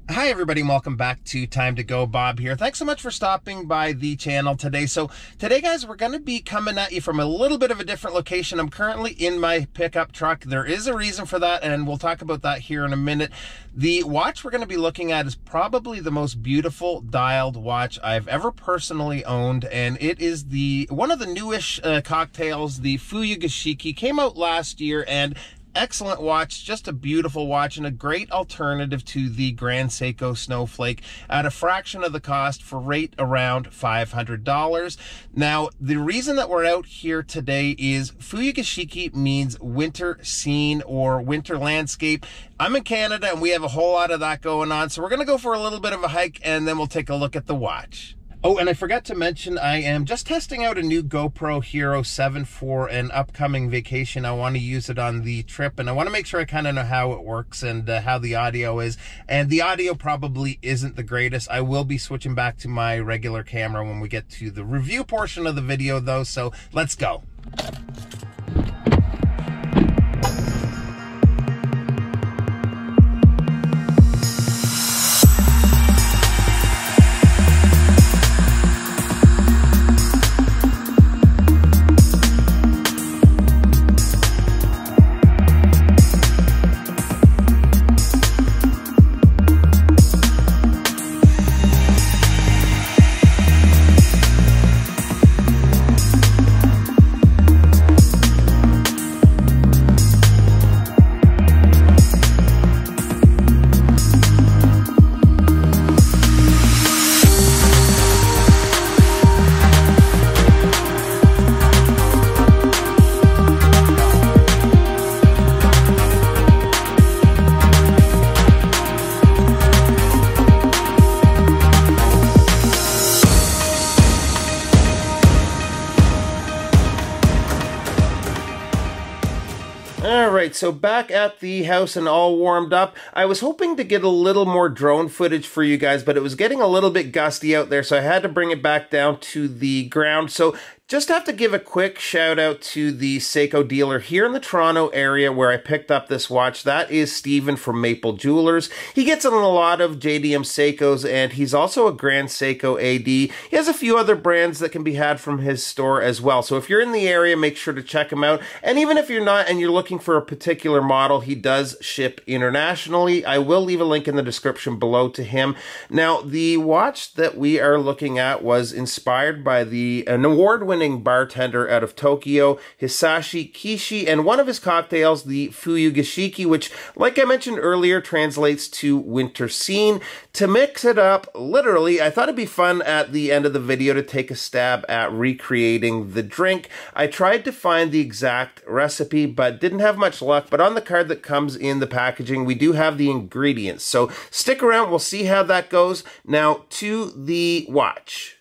Hi everybody, and welcome back to Time to Go. Bob here. Thanks so much for stopping by the channel today. So today, guys, we're going to be coming at you from a little bit of a different location. I'm currently in my pickup truck. There is a reason for that, and we'll talk about that here in a minute. The watch we're going to be looking at is probably the most beautiful dialed watch I've ever personally owned, and it is one of the newish cocktails, the Fuyugeshiki. Came out last year, and excellent watch, just a beautiful watch, and a great alternative to the Grand Seiko Snowflake at a fraction of the cost for right around $500. Now, the reason that we're out here today is Fuyugeshiki means winter scene or winter landscape. I'm in Canada and we have a whole lot of that going on, so we're going to go for a little bit of a hike and then we'll take a look at the watch. Oh, and I forgot to mention, I am just testing out a new GoPro Hero 7 for an upcoming vacation. I want to use it on the trip, and I want to make sure I kind of know how it works and how the audio is. And the audio probably isn't the greatest. I will be switching back to my regular camera when we get to the review portion of the video, though, so let's go. Alright, so back at the house and all warmed up. I was hoping to get a little more drone footage for you guys, but it was getting a little bit gusty out there, so I had to bring it back down to the ground. So just have to give a quick shout out to the Seiko dealer here in the Toronto area where I picked up this watch. That is Steven from Maple Jewelers. He gets in a lot of JDM Seikos, and he's also a Grand Seiko AD. He has a few other brands that can be had from his store as well. So if you're in the area, make sure to check him out. And even if you're not and you're looking for a particular model, he does ship internationally. I will leave a link in the description below to him. Now, the watch that we are looking at was inspired by an award-winning bartender out of Tokyo, Hisashi Kishi, and one of his cocktails, the Fuyugeshiki, which, like I mentioned earlier, translates to winter scene. To mix it up, literally, I thought it'd be fun at the end of the video to take a stab at recreating the drink. I tried to find the exact recipe, but didn't have much luck. But on the card that comes in the packaging, we do have the ingredients. So stick around, we'll see how that goes. Now, to the watch.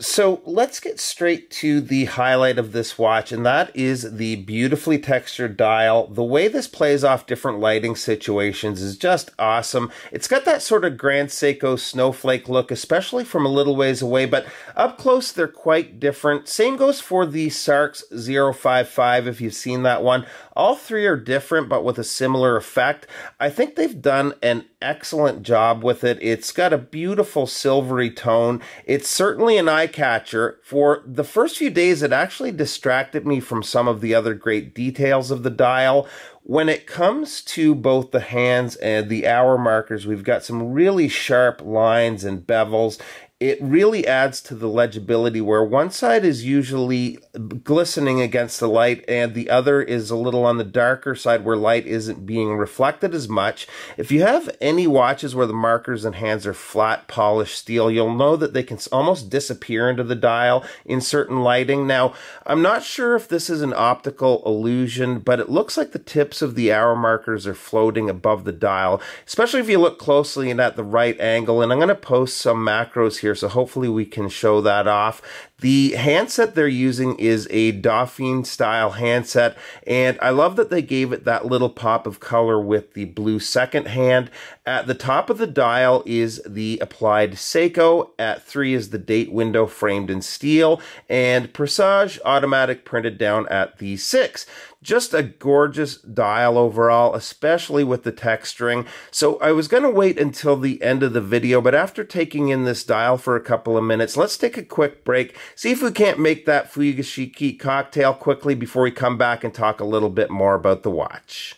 So let's get straight to the highlight of this watch, and that is the beautifully textured dial. The way this plays off different lighting situations is just awesome. It's got that sort of Grand Seiko Snowflake look, especially from a little ways away, but up close they're quite different. Same goes for the Sarks 055 if you've seen that one. All three are different, but with a similar effect. I think they've done an excellent job with it. It's got a beautiful silvery tone. It's certainly an eye catcher. For the first few days, it actually distracted me from some of the other great details of the dial. When it comes to both the hands and the hour markers, we've got some really sharp lines and bevels. It really adds to the legibility where one side is usually glistening against the light and the other is a little on the darker side where light isn't being reflected as much. If you have any watches where the markers and hands are flat polished steel, you'll know that they can almost disappear into the dial in certain lighting. Now, I'm not sure if this is an optical illusion, but it looks like the tips of the hour markers are floating above the dial, especially if you look closely and at the right angle. And I'm going to post some macros here, so hopefully we can show that off. The handset they're using is a Dauphine style handset, and I love that they gave it that little pop of color with the blue second hand. At the top of the dial is the applied Seiko. At 3 is the date window framed in steel, and Presage automatic printed down at the 6. Just a gorgeous dial overall, especially with the texturing. So I was going to wait until the end of the video, but after taking in this dial for a couple of minutes, let's take a quick break, see if we can't make that Fuyugeshiki cocktail quickly before we come back and talk a little bit more about the watch.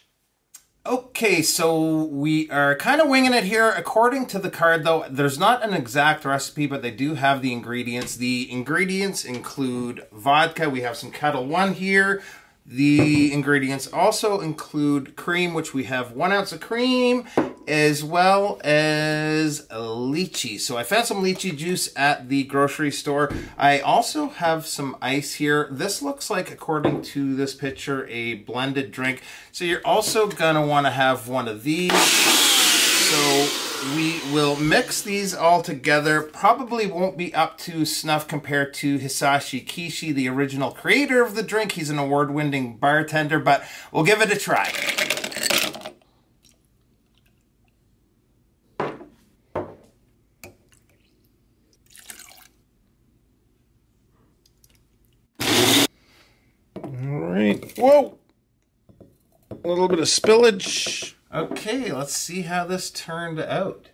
Okay, so we are kind of winging it here. According to the card, though, there's not an exact recipe, but they do have the ingredients. The ingredients include vodka. We have some Kettle One here. The ingredients also include cream, which we have 1 ounce of cream, as well as lychee. So I found some lychee juice at the grocery store. I also have some ice here. This looks like, according to this picture, a blended drink. So you're also gonna wanna have one of these. So we will mix these all together. Probably won't be up to snuff compared to Hisashi Kishi, the original creator of the drink. He's an award-winning bartender, but we'll give it a try. All right. Whoa! A little bit of spillage. Okay, let's see how this turned out.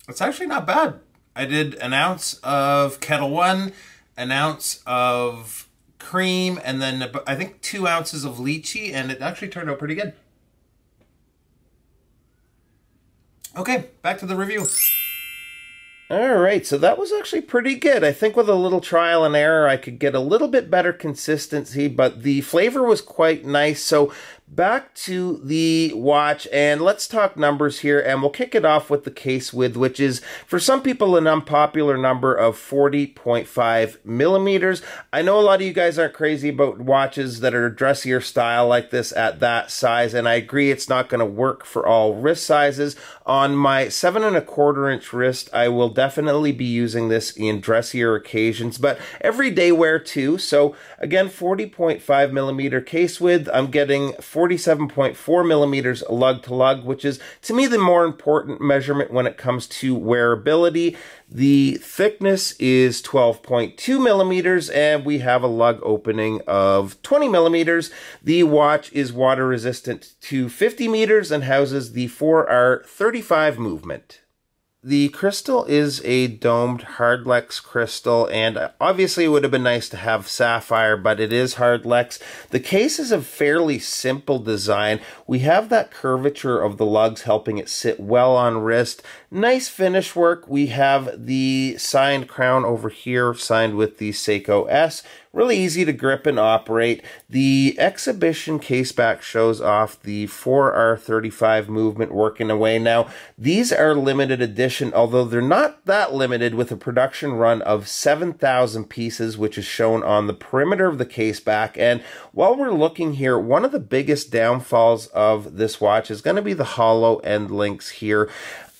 It's actually not bad. I did 1 ounce of Kettle One, 1 ounce of cream, and then I think 2 ounces of lychee, and it actually turned out pretty good. Okay, back to the review. All right, so that was actually pretty good. I think with a little trial and error, I could get a little bit better consistency, but the flavor was quite nice. So back to the watch, and let's talk numbers here, and we'll kick it off with the case width, which is, for some people, an unpopular number of 40.5 millimeters. I know a lot of you guys aren't crazy about watches that are dressier style like this at that size, and I agree it's not going to work for all wrist sizes. On my 7 1/4 inch wrist, I will definitely be using this in dressier occasions, but everyday wear too. So again, 40.5 millimeter case width. I'm getting 47.4 millimeters lug to lug, which is, to me, the more important measurement when it comes to wearability. The thickness is 12.2 millimeters, and we have a lug opening of 20 millimeters. The watch is water resistant to 50 meters and houses the 4R35 movement. The crystal is a domed Hardlex crystal, and obviously it would have been nice to have sapphire, but it is Hardlex. The case is a fairly simple design. We have that curvature of the lugs helping it sit well on wrist. Nice finish work. We have the signed crown over here, signed with the Seiko S. Really easy to grip and operate. The exhibition caseback shows off the 4R35 movement working away. Now, these are limited edition, although they're not that limited, with a production run of 7,000 pieces, which is shown on the perimeter of the caseback. And while we're looking here, one of the biggest downfalls of this watch is going to be the hollow end links here.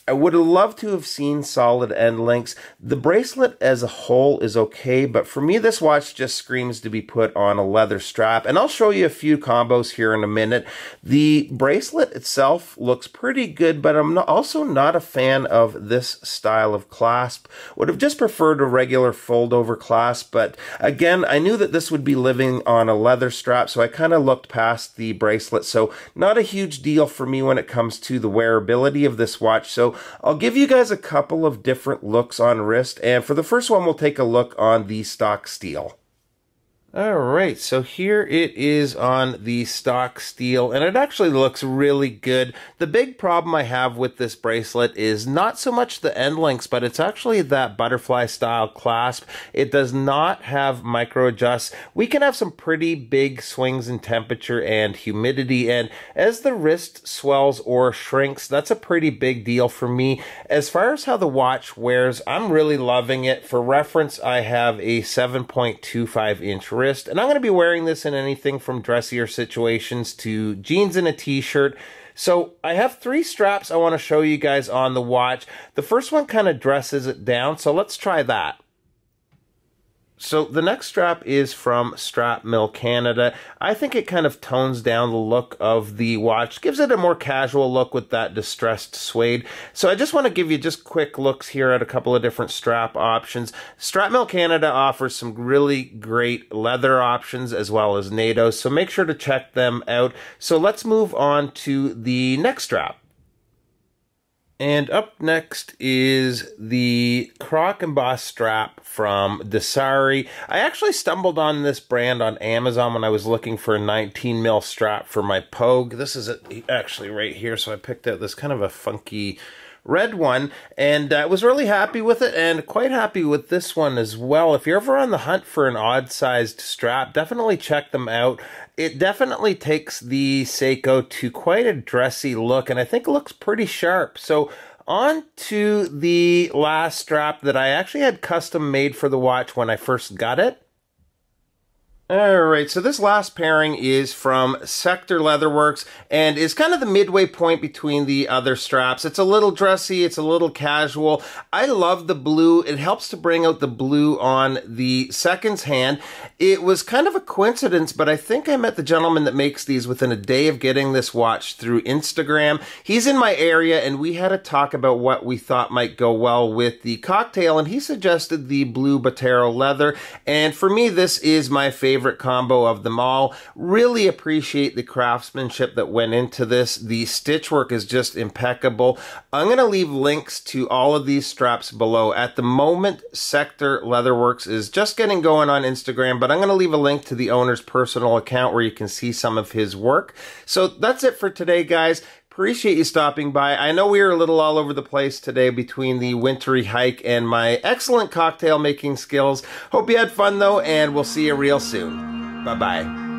I would have loved to have seen solid end links. The bracelet as a whole is okay, but for me, this watch just screams to be put on a leather strap, and I'll show you a few combos here in a minute. The bracelet itself looks pretty good, but I'm also not a fan of this style of clasp. Would have just preferred a regular fold-over clasp, but again, I knew that this would be living on a leather strap, so I kind of looked past the bracelet, so not a huge deal for me when it comes to the wearability of this watch. So I'll give you guys a couple of different looks on wrist, and for the first one, we'll take a look on the stock steel. Alright, so here it is on the stock steel, and it actually looks really good. The big problem I have with this bracelet is not so much the end links, but it's actually that butterfly style clasp. It does not have micro adjusts. We can have some pretty big swings in temperature and humidity, and as the wrist swells or shrinks, that's a pretty big deal for me. As far as how the watch wears, I'm really loving it. For reference, I have a 7.25 inch wrist, and I'm going to be wearing this in anything from dressier situations to jeans and a t-shirt. So I have 3 straps I want to show you guys on the watch. The first one kind of dresses it down, so let's try that. So the next strap is from Strap Mill Canada. I think it kind of tones down the look of the watch, gives it a more casual look with that distressed suede. So I just want to give you just quick looks here at a couple of different strap options. Strap Mill Canada offers some really great leather options as well as NATO, so make sure to check them out. So let's move on to the next strap. And up next is the Croc Embossed strap from Desari. I actually stumbled on this brand on Amazon when I was looking for a 19mm strap for my Pogue. This is actually right here, so I picked out this kind of a funky red one, and I was really happy with it, and quite happy with this one as well. If you're ever on the hunt for an odd-sized strap, definitely check them out. It definitely takes the Seiko to quite a dressy look, and I think it looks pretty sharp. So on to the last strap that I actually had custom made for the watch when I first got it. Alright, so this last pairing is from Sector Leatherworks and is kind of the midway point between the other straps. It's a little dressy, it's a little casual. I love the blue. It helps to bring out the blue on the seconds hand. It was kind of a coincidence, but I think I met the gentleman that makes these within a day of getting this watch through Instagram. He's in my area and we had a talk about what we thought might go well with the cocktail, and he suggested the blue Botero leather, and for me this is my favorite combo of them all. Really appreciate the craftsmanship that went into this. The stitch work is just impeccable. I'm going to leave links to all of these straps below. At the moment, Sector Leatherworks is just getting going on Instagram, but I'm going to leave a link to the owner's personal account where you can see some of his work. So that's it for today, guys. Appreciate you stopping by. I know we were a little all over the place today between the wintry hike and my excellent cocktail making skills. Hope you had fun though, and we'll see you real soon. Bye-bye.